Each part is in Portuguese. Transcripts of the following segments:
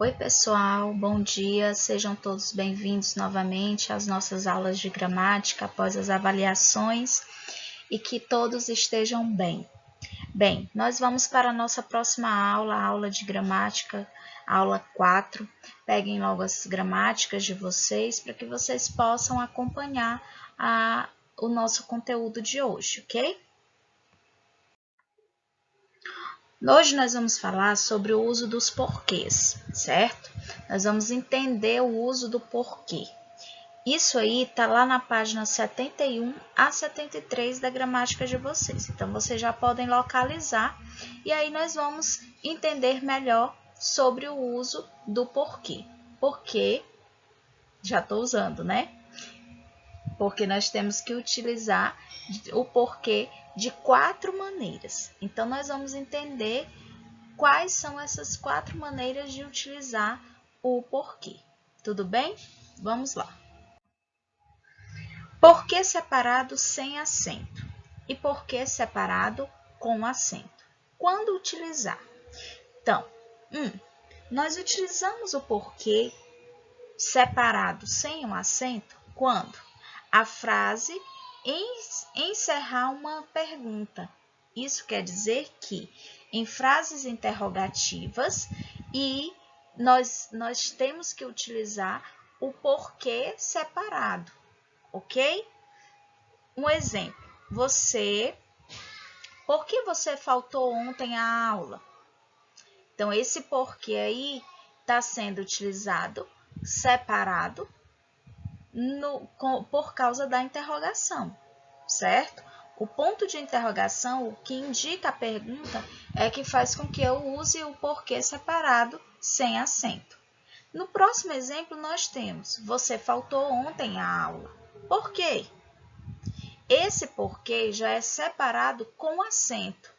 Oi, pessoal, bom dia, sejam todos bem-vindos novamente às nossas aulas de gramática após as avaliações e que todos estejam bem. Bem, nós vamos para a nossa próxima aula, a aula de gramática, aula 4. Peguem logo as gramáticas de vocês para que vocês possam acompanhar o nosso conteúdo de hoje, ok? Hoje nós vamos falar sobre o uso dos porquês, certo? Nós vamos entender o uso do porquê. Isso aí está lá na página 71 a 73 da gramática de vocês. Então, vocês já podem localizar e aí nós vamos entender melhor sobre o uso do porquê. Porquê, já estou usando, né? Porque nós temos que utilizar o porquê de 4 maneiras. Então, nós vamos entender quais são essas 4 maneiras de utilizar o porquê. Tudo bem? Vamos lá. Porquê separado sem acento e porquê separado com acento. Quando utilizar? Então, nós utilizamos o porquê separado sem um acento quando a frase encerrar uma pergunta. Isso quer dizer que em frases interrogativas nós temos que utilizar o porquê separado, ok? Um exemplo, por que você faltou ontem à aula? Então, esse porquê aí está sendo utilizado separado por causa da interrogação, certo? O ponto de interrogação, o que indica a pergunta, é que faz com que eu use o porquê separado sem acento. No próximo exemplo, nós temos, você faltou ontem à aula. Por quê? Esse porquê já é separado com acento.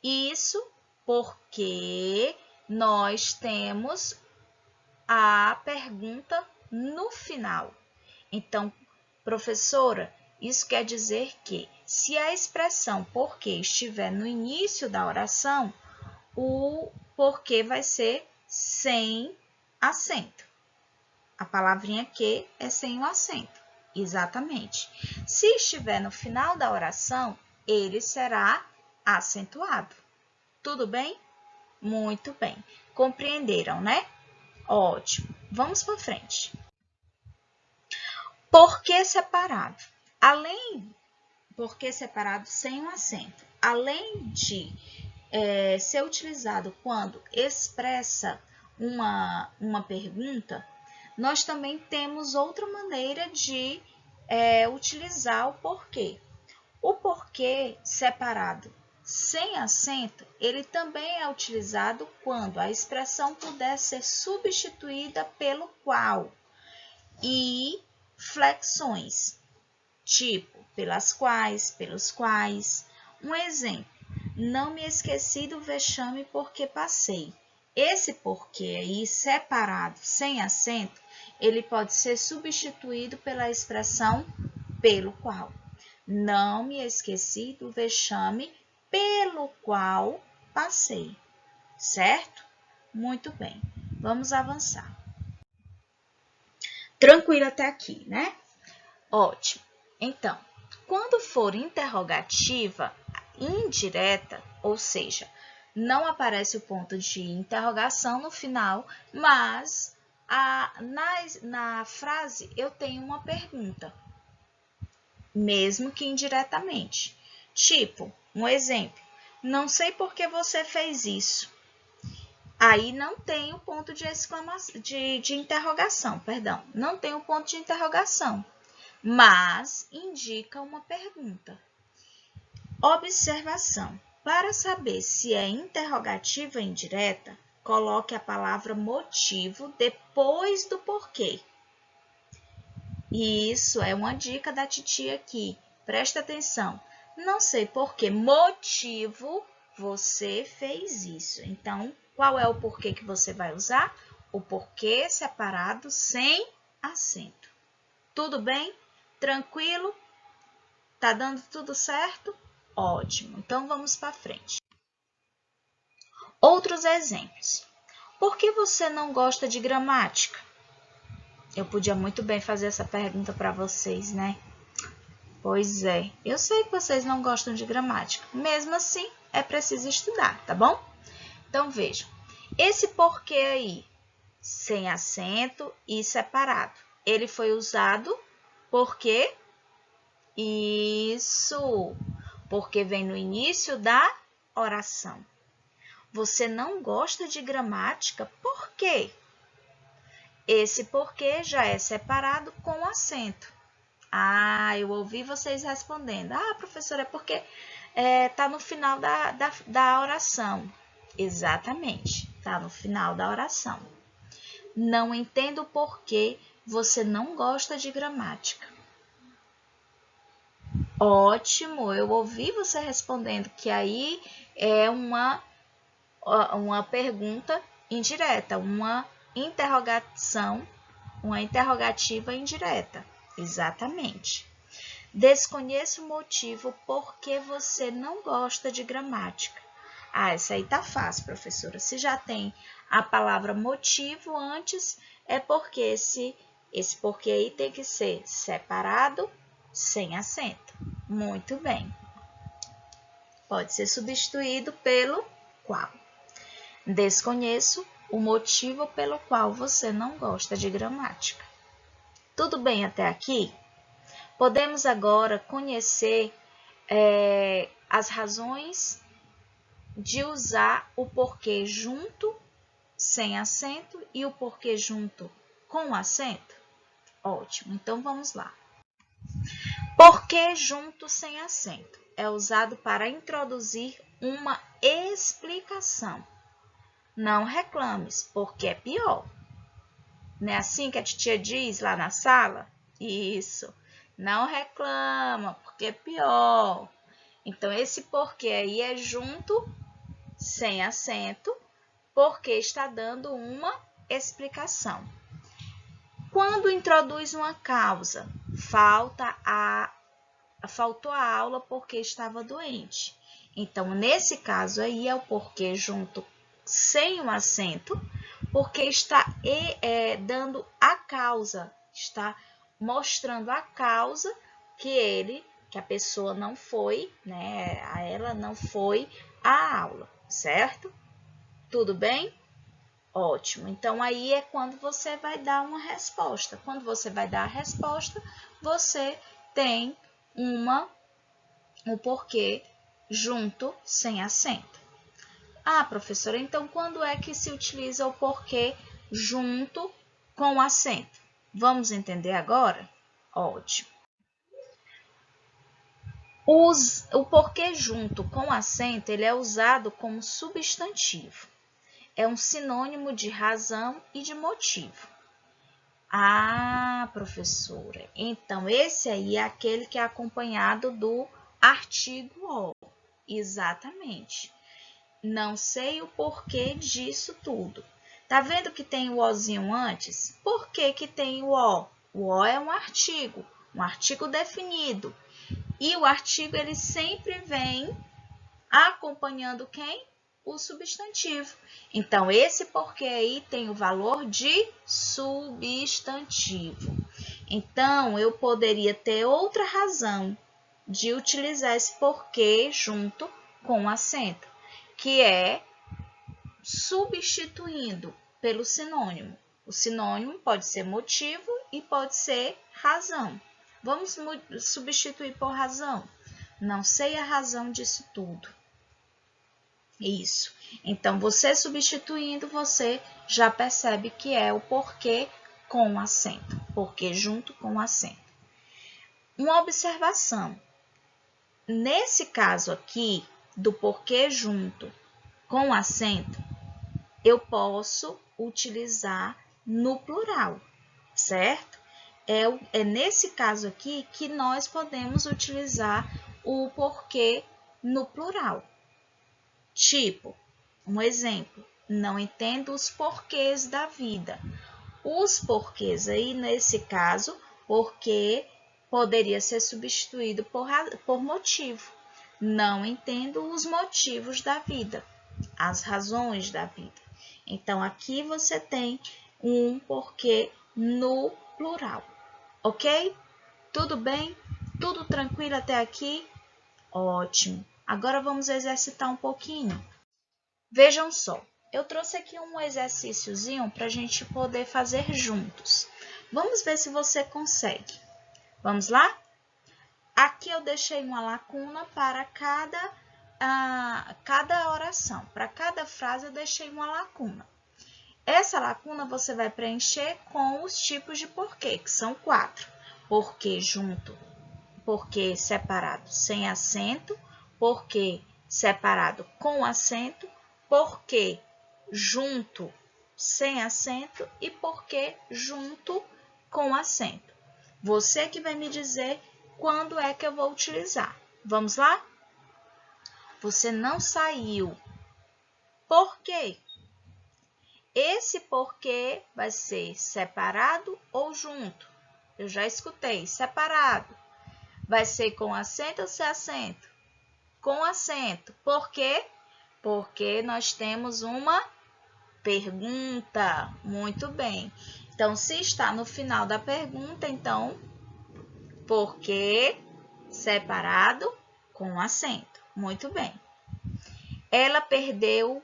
Isso porque nós temos a pergunta no final. Então, professora, isso quer dizer que se a expressão porquê estiver no início da oração, o porquê vai ser sem acento. A palavrinha que é sem o acento. Exatamente. Se estiver no final da oração, ele será acentuado. Tudo bem? Muito bem. Compreenderam, né? Ótimo. Vamos para frente. Porquê separado? Porquê separado sem um acento. Além de ser utilizado quando expressa uma pergunta, nós também temos outra maneira de utilizar o porquê. O porquê separado sem acento, ele também é utilizado quando a expressão puder ser substituída pelo qual e flexões, tipo pelas quais, pelos quais. Um exemplo, não me esqueci do vexame porque passei. Esse porquê aí separado sem acento, ele pode ser substituído pela expressão pelo qual. Não me esqueci do vexame pelo qual passei, certo? Muito bem, vamos avançar. Tranquilo até aqui, né? Ótimo. Então, quando for interrogativa indireta, ou seja, não aparece o ponto de interrogação no final, mas na frase eu tenho uma pergunta, mesmo que indiretamente. Tipo, um exemplo, não sei por que você fez isso. Aí não tem o ponto de exclamação, de interrogação, perdão, não tem o ponto de interrogação, mas indica uma pergunta. Observação. Para saber se é interrogativa ou indireta, coloque a palavra motivo depois do porquê. Isso é uma dica da titia aqui. Presta atenção. Não sei por que motivo você fez isso. Então, qual é o porquê que você vai usar? O porquê separado sem acento. Tudo bem? Tranquilo? Tá dando tudo certo? Ótimo. Então, vamos para frente. Outros exemplos. Por que você não gosta de gramática? Eu podia muito bem fazer essa pergunta para vocês, né? Pois é, eu sei que vocês não gostam de gramática. Mesmo assim, é preciso estudar, tá bom? Então, vejam. Esse porquê aí, sem acento e separado, ele foi usado porque isso, porque vem no início da oração. Você não gosta de gramática, por quê? Esse porquê já é separado com acento. Ah, eu ouvi vocês respondendo. Ah, professora, é porque tá no final da oração. Exatamente, tá no final da oração. Não entendo por que você não gosta de gramática. Ótimo, eu ouvi você respondendo que aí é uma pergunta indireta, uma interrogação, uma interrogativa indireta. Exatamente. Desconheço o motivo por que você não gosta de gramática. Ah, essa aí tá fácil, professora. Se já tem a palavra motivo antes, é porque esse porquê aí tem que ser separado, sem acento. Muito bem. Pode ser substituído pelo qual. Desconheço o motivo pelo qual você não gosta de gramática. Tudo bem até aqui? Podemos agora conhecer as razões de usar o porquê junto, sem acento, e o porquê junto com acento? Ótimo, então vamos lá. Porquê junto sem acento é usado para introduzir uma explicação. Não reclames, porque é pior. Não é assim que a titia diz lá na sala? Isso. Não reclama, porque é pior. Então, esse porquê aí é junto, sem acento, porque está dando uma explicação. Quando introduz uma causa, faltou a aula porque estava doente. Então, nesse caso aí, é o porquê junto sem o acento, porque está dando a causa, está mostrando a causa que a pessoa não foi, né? Ela não foi à aula, certo? Tudo bem? Ótimo. Então, aí é quando você vai dar uma resposta. Quando você vai dar a resposta, você tem um porquê junto sem acento. Ah, professora, então quando é que se utiliza o porquê junto com acento? Vamos entender agora? Ótimo. O porquê junto com acento, ele é usado como substantivo. É um sinônimo de razão e de motivo. Ah, professora, então esse aí é aquele que é acompanhado do artigo O. Exatamente. Não sei o porquê disso tudo. Tá vendo que tem o ozinho antes? Por que que tem o O? O O é um artigo definido. E o artigo, ele sempre vem acompanhando quem? O substantivo. Então, esse porquê aí tem o valor de substantivo. Então, eu poderia ter outra razão de utilizar esse porquê junto com acento, que é substituindo pelo sinônimo. O sinônimo pode ser motivo e pode ser razão. Vamos substituir por razão. Não sei a razão disso tudo. Isso. Então, você substituindo, você já percebe que é o porquê com acento. Porquê junto com acento. Uma observação. Nesse caso aqui, do porquê junto com acento, eu posso utilizar no plural, certo? É nesse caso aqui que nós podemos utilizar o porquê no plural. Tipo, um exemplo, não entendo os porquês da vida. Os porquês aí, nesse caso, porquê poderia ser substituído por motivo. Não entendo os motivos da vida, as razões da vida. Então, aqui você tem um porquê no plural, ok? Tudo bem? Tudo tranquilo até aqui? Ótimo! Agora vamos exercitar um pouquinho. Vejam só, eu trouxe aqui um exercíciozinho para a gente poder fazer juntos. Vamos ver se você consegue. Vamos lá? Aqui eu deixei uma lacuna para cada oração. Para cada frase eu deixei uma lacuna. Essa lacuna você vai preencher com os tipos de porquê, que são 4. Porquê junto, porquê separado sem acento, porquê separado com acento, porquê junto sem acento e porquê junto com acento. Você que vai me dizer quando é que eu vou utilizar. Vamos lá? Você não saiu. Por quê? Esse porquê vai ser separado ou junto? Eu já escutei, separado. Vai ser com acento ou sem acento? Com acento. Por quê? Porque nós temos uma pergunta. Muito bem. Então, se está no final da pergunta, então, porquê separado com acento. Muito bem. Ela perdeu,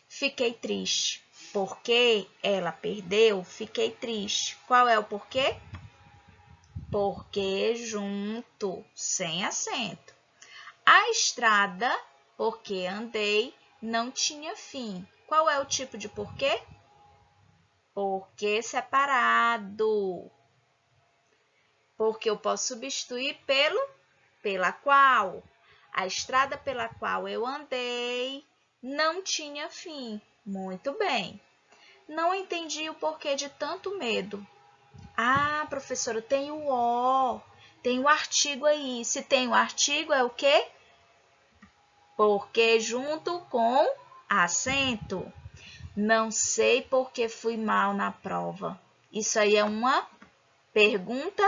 fiquei triste. Porque ela perdeu, fiquei triste. Qual é o porquê? Porque junto, sem acento. A estrada, porque andei, não tinha fim. Qual é o tipo de porquê? Porquê separado. Porque eu posso substituir pela qual. A estrada pela qual eu andei não tinha fim. Muito bem. Não entendi o porquê de tanto medo. Ah, professora, tem o O, tem o artigo aí. Se tem o artigo, é o quê? Porque junto com acento. Não sei porque fui mal na prova. Isso aí é uma pergunta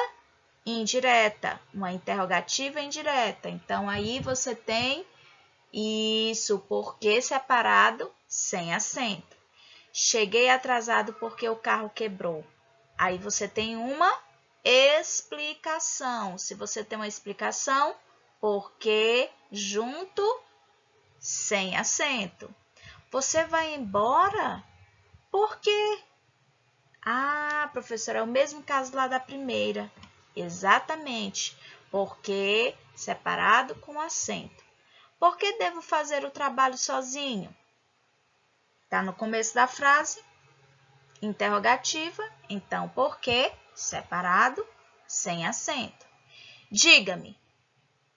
indireta, uma interrogativa indireta. Então, aí você tem isso, porque separado, sem acento. Cheguei atrasado porque o carro quebrou. Aí você tem uma explicação. Se você tem uma explicação, porque junto, sem acento. Você vai embora? Por quê? Ah, professora, é o mesmo caso lá da primeira. Exatamente, porque separado com acento. Por que devo fazer o trabalho sozinho? Está no começo da frase, interrogativa, então por que separado, sem acento. Diga-me,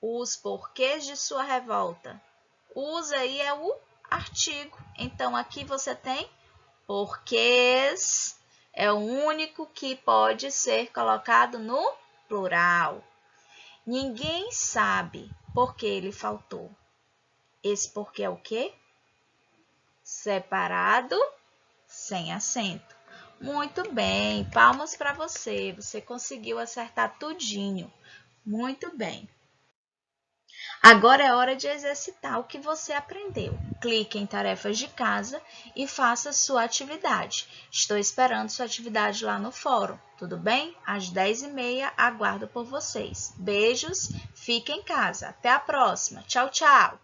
os porquês de sua revolta. Os aí é o artigo, então aqui você tem porquês, é o único que pode ser colocado no plural. Ninguém sabe por que ele faltou. Esse porquê é o quê? Separado, sem acento. Muito bem, palmas para você. Você conseguiu acertar tudinho. Muito bem. Agora é hora de exercitar o que você aprendeu. Clique em tarefas de casa e faça sua atividade. Estou esperando sua atividade lá no fórum, tudo bem? Às 10h30 aguardo por vocês. Beijos, fique em casa. Até a próxima. Tchau, tchau!